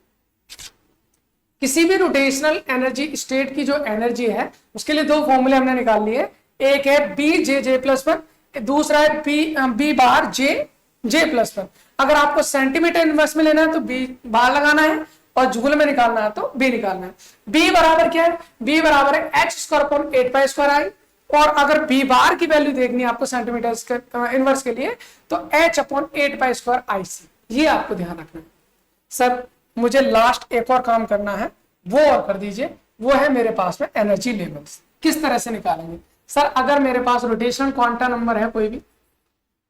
किसी भी रोटेशनल एनर्जी स्टेट की जो एनर्जी है उसके लिए दो फॉर्मूले हमने निकाल लिए। एक है बी जे प्लस 1, दूसरा है बी बार जे प्लस 1। अगर आपको सेंटीमीटर इनवर्स में लेना है तो बी बार लगाना है और जूल में निकालना है तो बी निकालना है। बी बराबर क्या है, बी बराबर है H square upon 8 pi square I. और अगर बी बार की वैल्यू देखनी है आपको सेंटीमीटर इनवर्स के लिए तो एच अपॉन 8 पाई स्क्वायर आई सी। ये आपको ध्यान रखना है। सर मुझे लास्ट एक और काम करना है, वो और कर दीजिए, वो है मेरे पास में एनर्जी लेवल्स। किस तरह से निकालेंगे सर, अगर मेरे पास रोटेशनल क्वांटम नंबर है कोई भी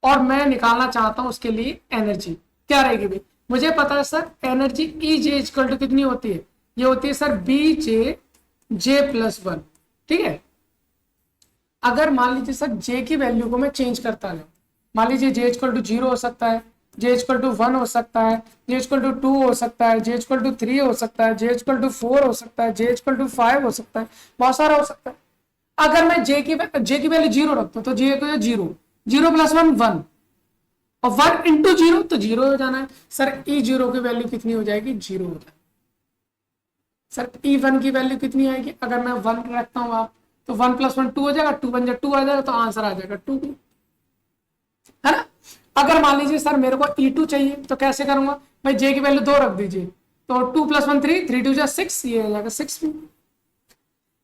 और मैं निकालना चाहता हूं उसके लिए एनर्जी, क्या रहेगी भाई, मुझे पता है sir energy E J equal to कितनी होती है, ये होती है सर बी जे प्लस 1, ठीक है। अगर मान लीजिए सर जे की वैल्यू को मैं चेंज करता हूं, मान लीजिए जे इक्वल टू 0 हो सकता है, जे इक्वल टू 1 हो सकता है, जे इक्वल टू 2 हो सकता है, जे इक्वल टू 3 हो सकता है, जे इक्वल टू 4 हो सकता है, जे इक्वल टू 5 हो सकता है, बहुत सारा हो सकता है। अगर मैं जे की वैल्यू 0 रखता हूं तो जे को 0 प्लस 1 1 और 1 इंटू 0 तो 0 हो जाना है। सर ई 0 की वैल्यू कितनी हो जाएगी, 0 हो जाएगी। सर ई 1 की वैल्यू कितनी आएगी, अगर मैं 1 रखता हूं आप तो 1 प्लस 1 2 हो जाएगा, 2 बन जाए 2 आ जाएगा, तो आंसर आ जाएगा 2, है ना। अगर मान लीजिए सर मेरे को E2 चाहिए तो कैसे करूंगा भाई, जे की वैल्यू 2 रख दीजिए तो 2 प्लस 1 3, 3 2 जा 6, ये हो जाएगा 6 भी।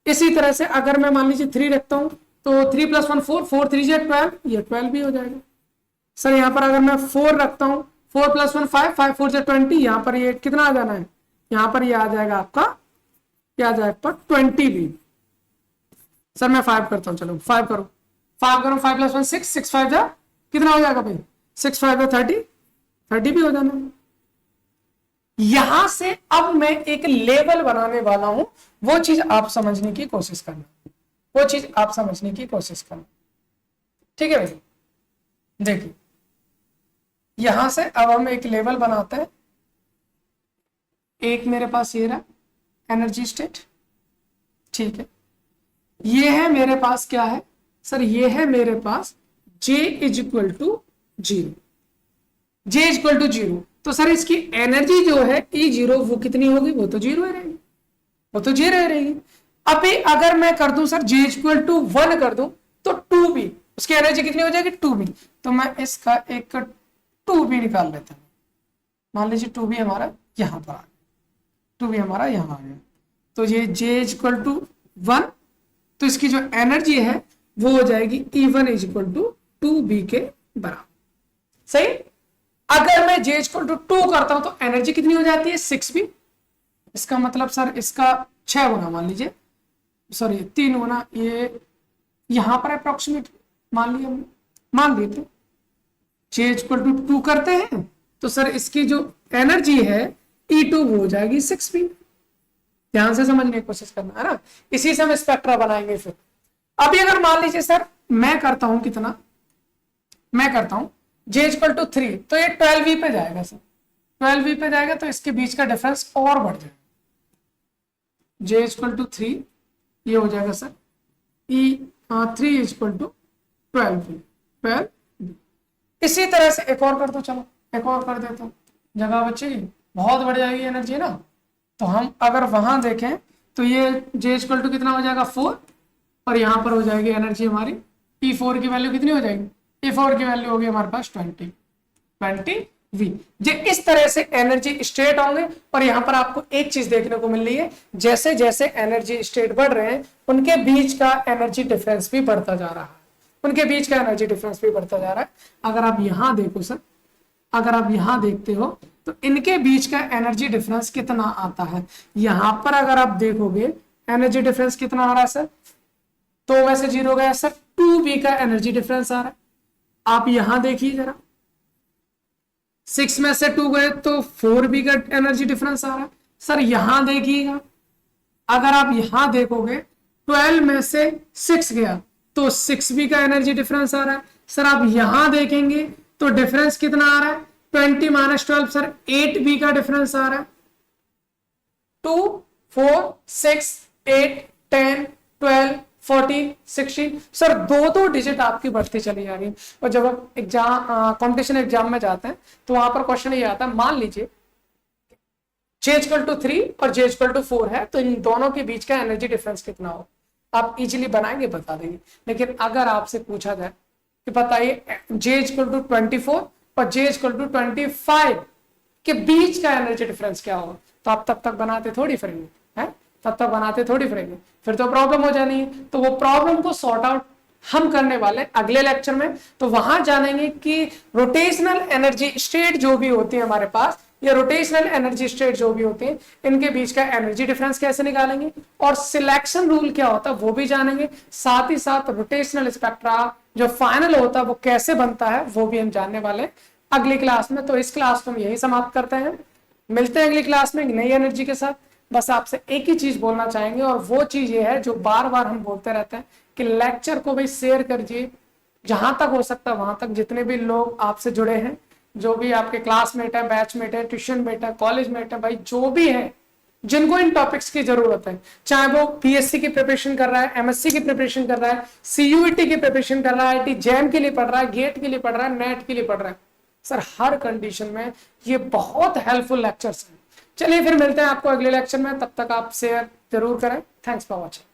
इसी तरह से अगर मैं मान लीजिए 3 रखता हूं तो 3 प्लस 1 4, 4 3 जा 12, ये 12 भी हो जाएगा। सर यहाँ पर अगर मैं 4 रखता हूं, 4 प्लस 1 5, 5 4 जा 20, यहाँ पर ये कितना आ जाना है, यहाँ पर ये आ जाएगा आपका, क्या आ जाएगा 20 भी। सर मैं 5 करता हूँ, चलो 5 करो, 5 प्लस 1 6, 6 5 जा कितना हो जाएगा भाई, 6 5 है 30, 30 भी हो जाना। यहां से अब मैं एक लेवल बनाने वाला हूं, वो चीज आप समझने की कोशिश करना, वो चीज आप समझने की कोशिश करना, ठीक है भाई। देखिए यहां से अब हम एक लेवल बनाते हैं। एक मेरे पास ये रहा एनर्जी स्टेट, ठीक है। ये है मेरे पास क्या है सर, ये है मेरे पास J is equal to 0, J is equal to 0। तो सर इसकी एनर्जी जो है E0 वो कितनी होगी, वो तो 0 रहेगी, वो तो 0 रहेगी। अभी अगर मैं कर दूं सर J इक्वल टू 1 कर दूं तो 2 भी, उसकी एनर्जी कितनी हो जाएगी 2 भी। तो मैं इसका एक 2 भी निकाल लेता हूं, मान लीजिए 2 भी हमारा यहां पर आ गया, 2 भी हमारा यहां आ गया। तो ये J इक्वल टू 1, तो इसकी जो एनर्जी है वो हो जाएगी E1 is equal to 2B के बराबर, सही। अगर मैं J इक्वल टू 2 करता हूं तो एनर्जी कितनी हो जाती है 6 भी। इसका मतलब सर इसका 6 गुना मान लीजिए, सॉरी 3 गुना, ये यहां पर अप्रोक्सीमेट मान लिया, मान लेते J इक्वल टू 2 करते हैं तो सर इसकी जो एनर्जी है E2 वो हो जाएगी 6 भी। ध्यान से समझने की कोशिश करना, है ना। इसी से हम स्पेक्ट्रा बनाएंगे। फिर अभी अगर मान लीजिए सर मैं करता हूं कितना, मैं करता हूं J इक्वल टू 3 तो ये 12V पे जाएगा सर, 12V पे जाएगा तो इसके बीच का डिफरेंस और बढ़ जाएगा। J इक्वल टू 3 ये हो जाएगा sir E3 equal to 12V। इसी तरह से एक और कर दो, चलो एक और कर देता हूं, जगह बची बहुत बढ़ जाएगी एनर्जी ना। तो हम अगर वहां देखें तो ये J इक्वल टू कितना हो जाएगा 4 और यहां पर हो जाएगी एनर्जी हमारी E4 की वैल्यू कितनी हो जाएगी, E4 की वैल्यू होगी हमारे पास 20V। जो इस तरह से एनर्जी स्टेट होंगे। और यहां पर आपको एक चीज देखने को मिल रही है, जैसे जैसे एनर्जी स्टेट बढ़ रहे हैं उनके बीच का एनर्जी डिफरेंस भी बढ़ता जा रहा है, उनके बीच का एनर्जी डिफरेंस भी बढ़ता जा रहा है। अगर आप यहां देखो सर, अगर आप यहां देखते हो तो इनके बीच का एनर्जी डिफरेंस कितना आता है, यहां पर अगर आप देखोगे एनर्जी डिफरेंस कितना आ रहा है सर, 2 में से 0 गया सर, 2B का एनर्जी डिफरेंस आ रहा है। आप यहां देखिए जरा, 6 में से 2 गए तो 4b का एनर्जी डिफरेंस आ रहा है। सर यहां देखिएगा, अगर आप यहां देखोगे 12 में से 6 गया तो 6b का एनर्जी डिफरेंस आ रहा है। सर आप यहां देखेंगे तो डिफरेंस कितना आ रहा है, 20 माइनस 12, सर 8b का डिफरेंस आ रहा है। 2 4 6 8 10 12 14 16, सर दो डिजिट आपकी बढ़ती चली जा रही है। और जब आप एग्जाम कॉम्पिटिशन एग्जाम में जाते हैं तो वहां पर क्वेश्चन ये आता है, मान लीजिए J = 3 और J = 4 है, तो इन दोनों के बीच का एनर्जी डिफरेंस कितना हो। आप इजीली बनाएंगे, बता देंगे। लेकिन अगर आपसे पूछा जाए कि बताइए J = 24 और J = 25 के बीच का एनर्जी डिफरेंस क्या होगा, तो आप तब तक बनाते थोड़ी फिरेंगे, हैं तब तक बनाते थोड़ी फिरेंगे, फिर तो प्रॉब्लम हो जानी है। तो वो प्रॉब्लम को सॉर्ट आउट हम करने वाले अगले लेक्चर में। तो वहां जानेंगे कि रोटेशनल एनर्जी स्टेट जो भी होती है हमारे पास, या रोटेशनल एनर्जी स्टेट जो भी होती है, इनके बीच का एनर्जी डिफरेंस कैसे निकालेंगे, और सिलेक्शन रूल क्या होता है वो भी जानेंगे। साथ ही साथ रोटेशनल स्पेक्ट्रा जो फाइनल होता है वो कैसे बनता है वो भी हम जानने वाले हैं अगली क्लास में। तो इस क्लास को हम यही समाप्त करते हैं, मिलते हैं अगली क्लास में एक नई एनर्जी के साथ। बस आपसे एक ही चीज बोलना चाहेंगे, और वो चीज ये है जो बार बार हम बोलते रहते हैं कि लेक्चर को भाई शेयर करिए जहां तक हो सकता है वहां तक। जितने भी लोग आपसे जुड़े हैं, जो भी आपके क्लासमेट है, बैचमेट है, ट्यूशन मेट है, कॉलेज मेट है, भाई जो भी है जिनको इन टॉपिक्स की जरूरत है, चाहे वो पीएससी की प्रिपरेशन कर रहा है, एमएससी की प्रिपरेशन कर रहा है, सीयूईटी की प्रिपरेशन कर रहा है, आईटी जैम के लिए पढ़ रहा है, गेट के लिए पढ़ रहा है, नेट के लिए पढ़ रहा है, सर हर कंडीशन में ये बहुत हेल्पफुल लेक्चर्स हैं। चलिए फिर मिलते हैं आपको अगले लेक्चर में, तब तक आप शेयर जरूर करें। Thanks for watching.